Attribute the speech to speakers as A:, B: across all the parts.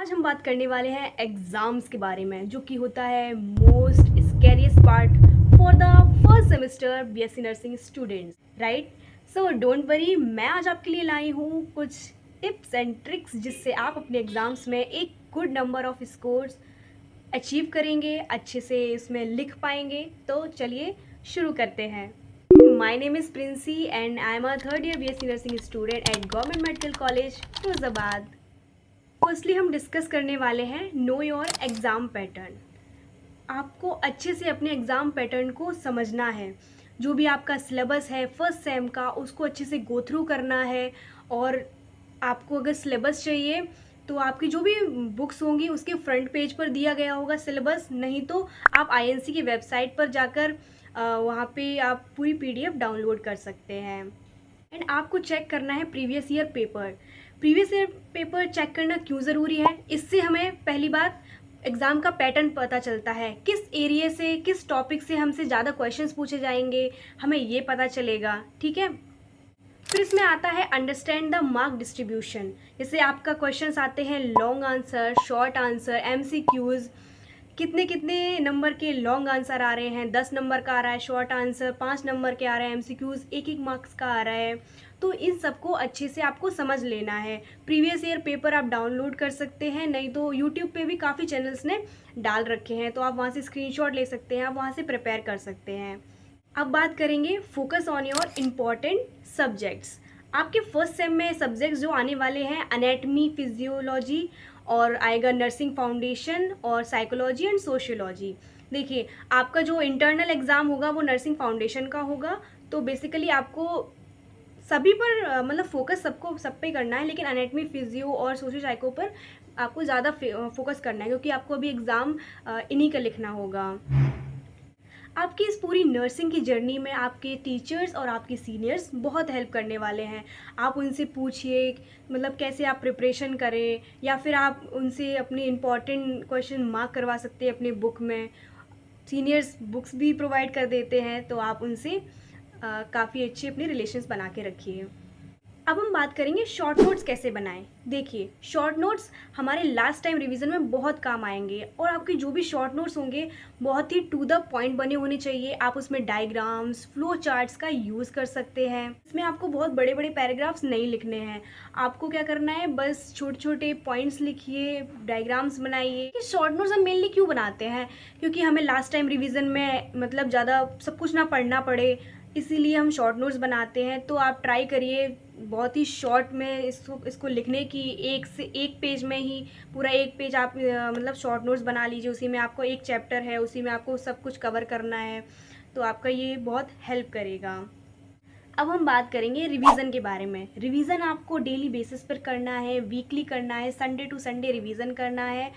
A: आज हम बात करने वाले हैं एग्ज़ाम्स के बारे में जो कि होता है most scariest part for the first semester BSc nursing students, right. So don't worry, मैं आज आपके लिए लाई हूँ कुछ टिप्स एंड ट्रिक्स जिससे आप अपने एग्ज़ाम्स में एक good number of scores achieve करेंगे, अच्छे से उसमें लिख पाएंगे। तो चलिए शुरू करते हैं। My name is Princy and I am a third year BSc nursing student at government medical college Firozabad. Firstly हम डिस्कस करने वाले हैं नो योर एग्ज़ाम पैटर्न। आपको अच्छे से अपने एग्ज़ाम पैटर्न को समझना है। जो भी आपका सिलेबस है फर्स्ट सेम का, उसको अच्छे से गो थ्रू करना है। और आपको अगर सिलेबस चाहिए तो आपकी जो भी बुक्स होंगी उसके फ्रंट पेज पर दिया गया होगा सिलेबस, नहीं तो आप आईएनसी की वेबसाइट पर जाकर वहाँ पे आप पूरी पीडीएफ डाउनलोड कर सकते हैं। एंड आपको चेक करना है previous year paper. Previous year paper check करना क्यों ज़रूरी है? इससे हमें पहली बात एग्ज़ाम का पैटर्न पता चलता है, किस एरिया से किस टॉपिक से हमसे ज़्यादा क्वेश्चंस पूछे जाएंगे, हमें ये पता चलेगा, ठीक है। फिर इसमें आता है अंडरस्टैंड द मार्क डिस्ट्रीब्यूशन। जैसे आपका क्वेश्चंस आते हैं long answer, short answer, MCQs, कितने कितने नंबर के लॉन्ग आंसर आ रहे हैं, 10 नंबर का आ रहा है शॉर्ट आंसर, 5 नंबर के आ रहे हैं एमसीक्यूज़, एक एक मार्क्स का आ रहा है। तो इन सबको अच्छे से आपको समझ लेना है। प्रीवियस ईयर पेपर आप डाउनलोड कर सकते हैं, नहीं तो यूट्यूब पे भी काफ़ी चैनल्स ने डाल रखे हैं, तो आप वहाँ से स्क्रीनशॉट ले सकते हैं, आप वहाँ से प्रिपेयर कर सकते हैं। अब बात करेंगे focus on your important subjects. आपके फर्स्ट सेम में सब्जेक्ट्स जो आने वाले हैं अनेटमी, फिजियोलॉजी और आएगा नर्सिंग फाउंडेशन और साइकोलॉजी एंड सोशियोलॉजी। देखिए, आपका जो इंटरनल एग्ज़ाम होगा वो नर्सिंग फाउंडेशन का होगा, तो बेसिकली आपको सभी पर मतलब फोकस सब पे करना है, लेकिन अनेटमी, फिजियो और सोशियो साइको पर आपको ज़्यादा फोकस करना है क्योंकि आपको अभी एग्ज़ाम इन्हीं का लिखना होगा। आपकी इस पूरी नर्सिंग की जर्नी में आपके टीचर्स और आपके सीनियर्स बहुत हेल्प करने वाले हैं। आप उनसे पूछिए मतलब कैसे आप प्रिपरेशन करें, या फिर आप उनसे अपने इम्पॉर्टेंट क्वेश्चन मार्क करवा सकते हैं अपने बुक में। सीनियर्स बुक्स भी प्रोवाइड कर देते हैं, तो आप उनसे काफ़ी अच्छे अपने रिलेशंस बना के रखिए। अब हम बात करेंगे शॉर्ट नोट्स कैसे बनाएं। देखिए, शॉर्ट नोट्स हमारे लास्ट टाइम रिवीजन में बहुत काम आएंगे, और आपके जो भी शॉर्ट नोट्स होंगे बहुत ही टू द पॉइंट बने होने चाहिए। आप उसमें डायग्राम्स, फ्लो चार्ट्स का यूज़ कर सकते हैं। इसमें आपको बहुत बड़े बड़े पैराग्राफ्स नहीं लिखने हैं। आपको क्या करना है, बस छोटे छोटे पॉइंट्स लिखिए, डायग्राम्स बनाइए। ये शॉर्ट नोट्स हम मेनली क्यों बनाते हैं? क्योंकि हमें लास्ट टाइम रिवीजन में मतलब ज़्यादा सब कुछ ना पढ़ना पड़े, इसीलिए हम शॉर्ट नोट्स बनाते हैं। तो आप ट्राई करिए बहुत ही शॉर्ट में इसको लिखने की, एक से एक पेज में ही पूरा एक पेज आप मतलब शॉर्ट नोट्स बना लीजिए। उसी में आपको एक चैप्टर है, उसी में आपको सब कुछ कवर करना है, तो आपका ये बहुत हेल्प करेगा। अब हम बात करेंगे रिवीजन के बारे में। रिवीजन आपको डेली बेसिस पर करना है, वीकली करना है, संडे टू संडे रिवीजन करना है।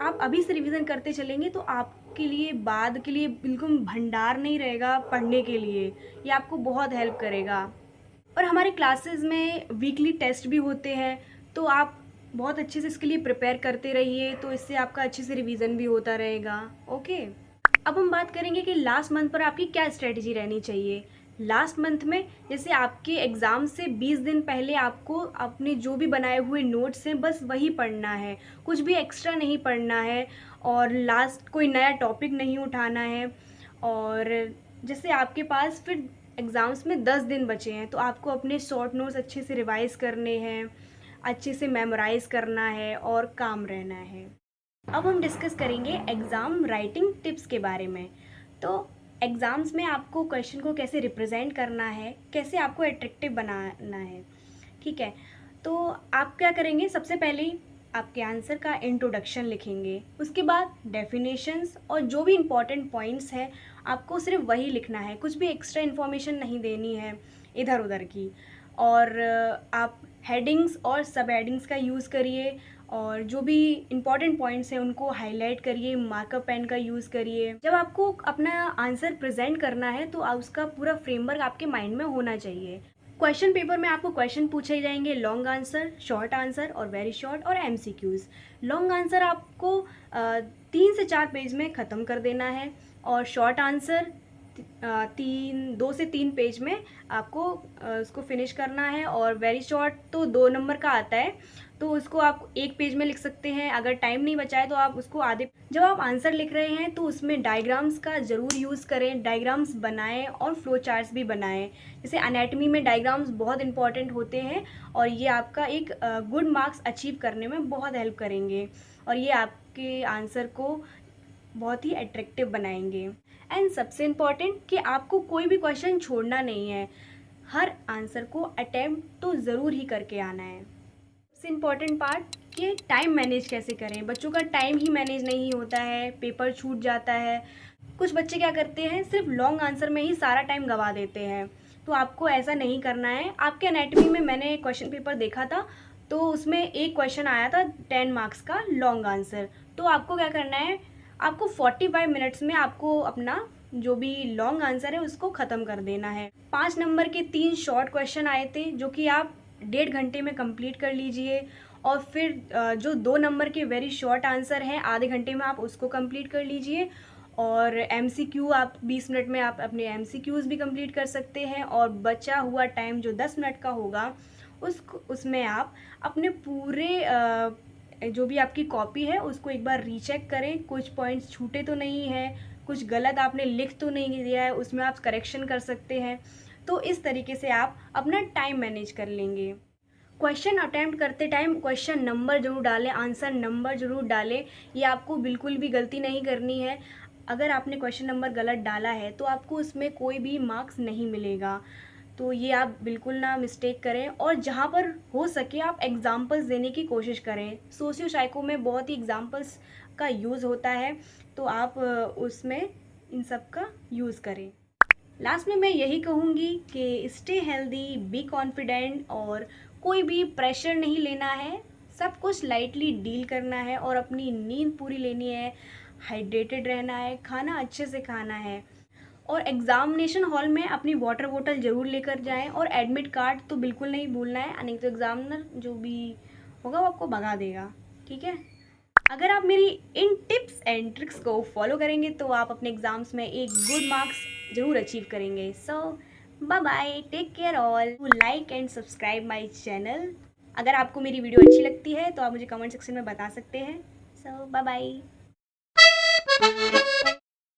A: आप अभी से रिवीजन करते चलेंगे तो आपके लिए बाद के लिए बिल्कुल भंडार नहीं रहेगा पढ़ने के लिए। ये आपको बहुत हेल्प करेगा। और हमारे क्लासेस में वीकली टेस्ट भी होते हैं, तो आप बहुत अच्छे से इसके लिए प्रिपेयर करते रहिए, तो इससे आपका अच्छे से रिवीजन भी होता रहेगा। ओके। अब हम बात करेंगे कि लास्ट मंथ पर आपकी क्या स्ट्रेटजी रहनी चाहिए। लास्ट मंथ में जैसे आपके एग्ज़ाम से 20 दिन पहले आपको अपने जो भी बनाए हुए नोट्स हैं बस वही पढ़ना है, कुछ भी एक्स्ट्रा नहीं पढ़ना है, और लास्ट कोई नया टॉपिक नहीं उठाना है। और जैसे आपके पास फिर एग्ज़ाम्स में 10 दिन बचे हैं, तो आपको अपने शॉर्ट नोट्स अच्छे से रिवाइज़ करने हैं, अच्छे से मेमोराइज़ करना है और काम रहना है। अब हम डिस्कस करेंगे एग्ज़ाम राइटिंग टिप्स के बारे में। तो एग्ज़ाम्स में आपको क्वेश्चन को कैसे रिप्रेजेंट करना है, कैसे आपको अट्रैक्टिव बनाना है, ठीक है। तो आप क्या करेंगे, सबसे पहले आपके आंसर का इंट्रोडक्शन लिखेंगे, उसके बाद डेफिनेशंस और जो भी इम्पोर्टेंट पॉइंट्स हैं आपको सिर्फ वही लिखना है, कुछ भी एक्स्ट्रा इन्फॉर्मेशन नहीं देनी है इधर उधर की। और आप हेडिंग्स और सब हेडिंग्स का यूज़ करिए, और जो भी इम्पॉर्टेंट पॉइंट्स हैं उनको हाईलाइट करिए, मार्कर पेन का यूज़ करिए। जब आपको अपना आंसर प्रेजेंट करना है तो उसका पूरा फ्रेमवर्क आपके माइंड में होना चाहिए। क्वेश्चन पेपर में आपको क्वेश्चन पूछे जाएंगे, लॉन्ग आंसर, शॉर्ट आंसर और वेरी शॉर्ट और एमसीक्यूज़। लॉन्ग आंसर आपको 3 से 4 पेज में ख़त्म कर देना है, और शॉर्ट आंसर 2 से 3 पेज में आपको उसको फिनिश करना है, और वेरी शॉर्ट तो 2 नंबर का आता है, तो उसको आप एक पेज में लिख सकते हैं। अगर टाइम नहीं बचा है तो आप उसको आधे, जब आप आंसर लिख रहे हैं तो उसमें डायग्राम्स का ज़रूर यूज़ करें, डायग्राम्स बनाएं और फ्लो चार्ट्स भी बनाएं। जैसे एनाटमी में डायग्राम्स बहुत इंपॉर्टेंट होते हैं और ये आपका एक गुड मार्क्स अचीव करने में बहुत हेल्प करेंगे और ये आपके आंसर को बहुत ही अट्रैक्टिव बनाएंगे। एंड सबसे इम्पॉर्टेंट कि आपको कोई भी क्वेश्चन छोड़ना नहीं है, हर आंसर को अटेम्प्ट तो ज़रूर ही करके आना है। सबसे इम्पॉर्टेंट पार्ट कि टाइम मैनेज कैसे करें। बच्चों का टाइम ही मैनेज नहीं होता है, पेपर छूट जाता है। कुछ बच्चे क्या करते हैं, सिर्फ लॉन्ग आंसर में ही सारा टाइम गवा देते हैं, तो आपको ऐसा नहीं करना है। आपके एनाटमी में मैंने क्वेश्चन पेपर देखा था, तो उसमें एक क्वेश्चन आया था 10 मार्क्स का लॉन्ग आंसर। तो आपको क्या करना है, आपको 45 मिनट्स में आपको अपना जो भी लॉन्ग आंसर है उसको ख़त्म कर देना है। 5 नंबर के 3 शॉर्ट क्वेश्चन आए थे जो कि आप 1.5 घंटे में कंप्लीट कर लीजिए और फिर जो 2 नंबर के वेरी शॉर्ट आंसर हैं आधे घंटे में आप उसको कंप्लीट कर लीजिए। और एमसीक्यू आप 20 मिनट में आप अपने एमसीक्यूज़ भी कंप्लीट कर सकते हैं और बचा हुआ टाइम जो 10 मिनट का होगा उसमें आप अपने पूरे जो भी आपकी कॉपी है उसको एक बार रीचेक करें, कुछ पॉइंट्स छूटे तो नहीं हैं, कुछ गलत आपने लिख तो नहीं दिया है, उसमें आप करेक्शन कर सकते हैं। तो इस तरीके से आप अपना टाइम मैनेज कर लेंगे। क्वेश्चन अटैम्प्ट करते टाइम क्वेश्चन नंबर ज़रूर डालें, आंसर नंबर ज़रूर डालें। ये आपको बिल्कुल भी गलती नहीं करनी है। अगर आपने क्वेश्चन नंबर गलत डाला है तो आपको उसमें कोई भी मार्क्स नहीं मिलेगा, तो ये आप बिल्कुल ना मिस्टेक करें। और जहाँ पर हो सके आप एग्ज़ाम्पल्स देने की कोशिश करें। सोशियो साइको में बहुत ही एग्ज़ाम्पल्स का यूज़ होता है, तो आप उसमें इन सब का यूज़ करें। लास्ट में मैं यही कहूँगी कि स्टे हेल्दी, बी कॉन्फिडेंट और कोई भी प्रेशर नहीं लेना है, सब कुछ लाइटली डील करना है और अपनी नींद पूरी लेनी है, हाइड्रेटेड रहना है, खाना अच्छे से खाना है और एग्ज़ामिनेशन हॉल में अपनी वाटर बोतल ज़रूर लेकर जाएं और एडमिट कार्ड तो बिल्कुल नहीं भूलना है, नहीं तो एग्ज़ामिनर जो भी होगा वो आपको भगा देगा। ठीक है, अगर आप मेरी इन टिप्स एंड ट्रिक्स को फॉलो करेंगे तो आप अपने एग्ज़ाम्स में एक गुड मार्क्स ज़रूर अचीव करेंगे। So bye bye, take care all, like and subscribe my channel. अगर आपको मेरी वीडियो अच्छी लगती है तो आप मुझे कमेंट सेक्शन में बता सकते हैं। सो बाय बाय।